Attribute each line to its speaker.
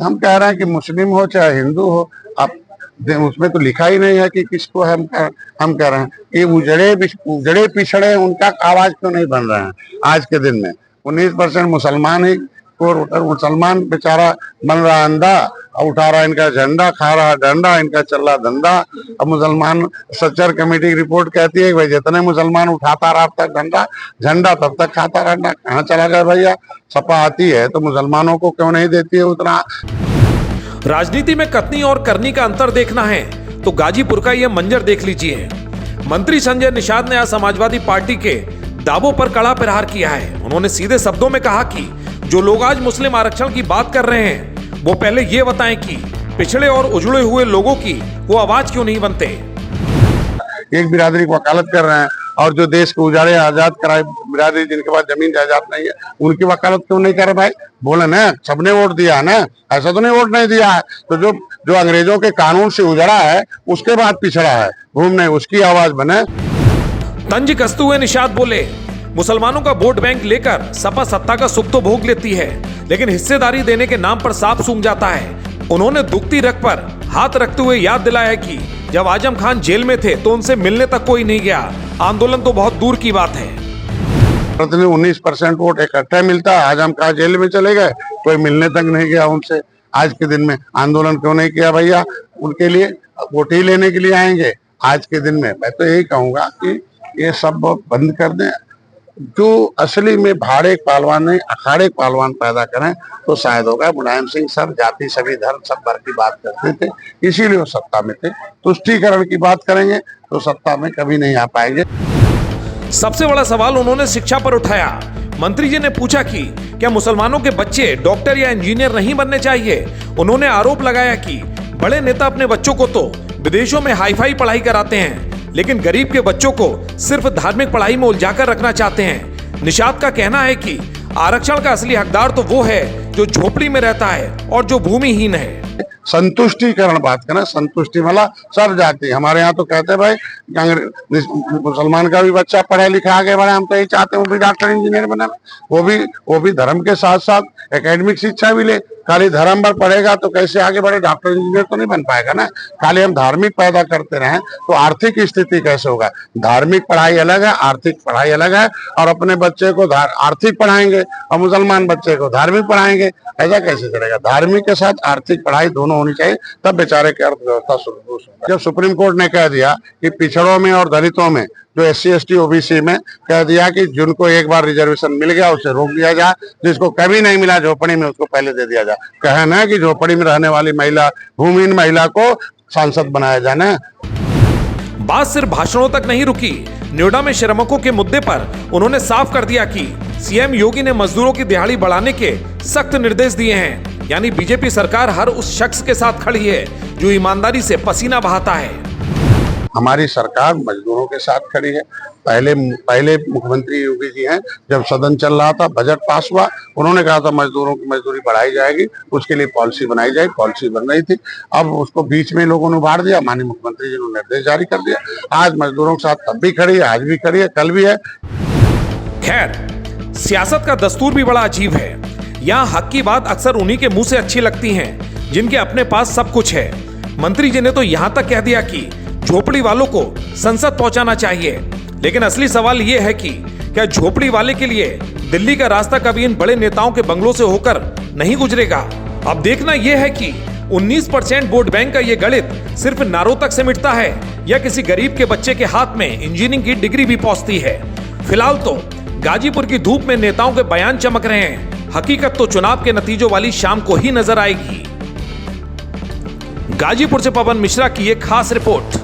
Speaker 1: हम कह रहे हैं कि मुस्लिम हो चाहे हिंदू हो, आप उसमें तो लिखा ही नहीं है कि किसको हम कह रहे हैं कि उजड़े पिछड़े उनका आवाज क्यों नहीं बन रहे हैं। आज के दिन में 19% मुसलमान ही को मुसलमान बेचारा बन रहा अंधा, उठा रहा इनका झंडा, खा रहा डंडा, इनका चल रहा धंधा। अब मुसलमान सच्चर कमेटी की रिपोर्ट कहती है कि भाई जितने मुसलमान उठाता रहा अब तक झंडा तब तक खाता रहना। कहाँ चला गया भैया? सपा आती है तो मुसलमानों को क्यों नहीं देती है उतना?
Speaker 2: राजनीति में कथनी और करनी का अंतर देखना है तो गाजीपुर का यह मंजर देख लीजिए। मंत्री संजय निषाद ने आज समाजवादी पार्टी के दावों पर कड़ा प्रहार किया है। उन्होंने सीधे शब्दों में कहा कि जो लोग आज मुस्लिम आरक्षण की बात कर रहे हैं वो पहले ये बताएं कि पिछड़े और उजड़े हुए लोगों की वो आवाज क्यों नहीं बनते।
Speaker 1: एक बिरादरी की वकालत कर रहे हैं और जो देश को उजाड़े आजाद कराए बिरादरी जिनके पास जमीन जायदाद नहीं है उनकी वकालत क्यों नहीं कर रहे? भाई बोले ना सबने वोट दिया है ना, ऐसा तो नहीं वोट नहीं दिया है। तो जो अंग्रेजों के कानून से उजड़ा है उसके बाद पिछड़ा है घूमने, उसकी आवाज बने।
Speaker 2: तंज कसते हुए निषाद बोले, मुसलमानों का वोट बैंक लेकर सपा सत्ता का सुख तो भोग लेती है लेकिन हिस्सेदारी देने के नाम पर सांप सूंघ जाता है। उन्होंने दुखती रग पर हाथ रखते हुए याद दिलाया कि जब आजम खान जेल में थे तो उनसे मिलने तक कोई नहीं गया। आंदोलन तो बहुत दूर की बात है।
Speaker 1: 19% वोट इकट्ठा मिलता है, आजम खान जेल में चले गए, कोई मिलने तक नहीं गया उनसे। आज के दिन में आंदोलन क्यों नहीं किया भैया? उनके लिए वोट ही लेने के लिए आएंगे। आज के दिन में मैं तो यही कहूंगा कि ये सब बंद कर दें। जो असली में भाड़े पहलवान नहीं अखाड़े पहलवान पैदा करें तो शायद होगा। मुलायम सिंह सब जाति सभी धर्म सब वर्ग की बात करते थे, इसीलिए वो सत्ता में थे। तुष्टीकरण की बात करेंगे तो सत्ता में कभी नहीं आ पाएंगे।
Speaker 2: सबसे बड़ा सवाल उन्होंने शिक्षा पर उठाया। मंत्री जी ने पूछा कि क्या मुसलमानों के बच्चे डॉक्टर या इंजीनियर नहीं बनने चाहिए? उन्होंने आरोप लगाया कि बड़े नेता अपने बच्चों को तो विदेशों में हाईफाई पढ़ाई कराते हैं लेकिन गरीब के बच्चों को सिर्फ धार्मिक पढ़ाई में उलझाकर रखना चाहते हैं। निषाद का कहना है कि आरक्षण का असली हकदार तो वो है जो झोपड़ी में रहता है और जो भूमिहीन है।
Speaker 1: संतुष्टिकरण बात करना, संतुष्टि वाला सब जाति। हमारे यहाँ तो कहते हैं भाई मुसलमान का भी बच्चा पढ़े लिखे आगे बढ़े, हम तो यही चाहते हैं वो भी डॉक्टर इंजीनियर बने। वो भी धर्म के साथ साथ एकेडमिक शिक्षा भी ले। खाली धर्म पर पढ़ेगा तो कैसे आगे बढ़े? डॉक्टर इंजीनियर तो नहीं बन पाएगा ना। खाली हम धार्मिक पैदा करते रहें तो आर्थिक स्थिति कैसे होगा? धार्मिक पढ़ाई अलग है, आर्थिक पढ़ाई अलग है। और अपने बच्चे को आर्थिक पढ़ाएंगे और मुसलमान बच्चे को धार्मिक पढ़ाएंगे, ऐसा कैसे चलेगा? धार्मिक के साथ आर्थिक पढ़ाई दोनों होनी चाहिए, तब बेचारे की अर्थव्यवस्था सुदृढ़ होगी। जब सुप्रीम कोर्ट ने कह दिया कि पिछड़ों में और दलितों में जो SC ST OBC में कह दिया कि जिनको एक बार रिजर्वेशन मिल गया उसे रोक दिया जाए, जिसको कभी नहीं मिला झोपड़ी में उसको पहले दे दिया जाए। कहना है कि झोपड़ी में रहने वाली महिला, भूमिहीन महिला को सांसद बनाया जाना।
Speaker 2: बात सिर्फ भाषणों तक नहीं रुकी। नोएडा में श्रमिकों के मुद्दे पर उन्होंने साफ कर दिया कि CM योगी ने मजदूरों की दिहाड़ी बढ़ाने के सख्त निर्देश दिए हैं। यानी बीजेपी सरकार हर उस शख्स के साथ खड़ी है जो ईमानदारी से पसीना बहाता है।
Speaker 1: हमारी सरकार मजदूरों के साथ खड़ी है। पहले मुख्यमंत्री योगी जी हैं, जब सदन चल रहा था, बजट पास हुआ, उन्होंने कहा था मजदूरों की मजदूरी बढ़ाई जाएगी, उसके लिए पॉलिसी बनाई जाएगी। पॉलिसी बन रही थी, अब उसको बीच में लोगों ने उभार दिया। माननीय मुख्यमंत्री जी ने निर्देश जारी कर दिया। आज मजदूरों के साथ तब भी खड़ी है, आज भी खड़ी है, कल भी है।
Speaker 2: खैर, सियासत का दस्तूर भी बड़ा अजीब है। यहाँ हक की बात अक्सर उन्हीं के मुंह से अच्छी लगती है जिनके अपने पास सब कुछ है। मंत्री जी ने तो यहाँ तक कह दिया कि झोपड़ी वालों को संसद पहुंचाना चाहिए। लेकिन असली सवाल यह है कि क्या झोपड़ी वाले के लिए दिल्ली का रास्ता कभी इन बड़े नेताओं के बंगलों से होकर नहीं गुजरेगा? अब देखना यह है कि 19% वोट बैंक का यह गणित सिर्फ नारों तक सिमटता है या किसी गरीब के बच्चे के हाथ में इंजीनियरिंग की डिग्री भी पहुंचती है। फिलहाल तो गाजीपुर की धूप में नेताओं के बयान चमक रहे हैं, हकीकत तो चुनाव के नतीजों वाली शाम को ही नजर आएगी। गाजीपुर से पवन मिश्रा की एक खास रिपोर्ट।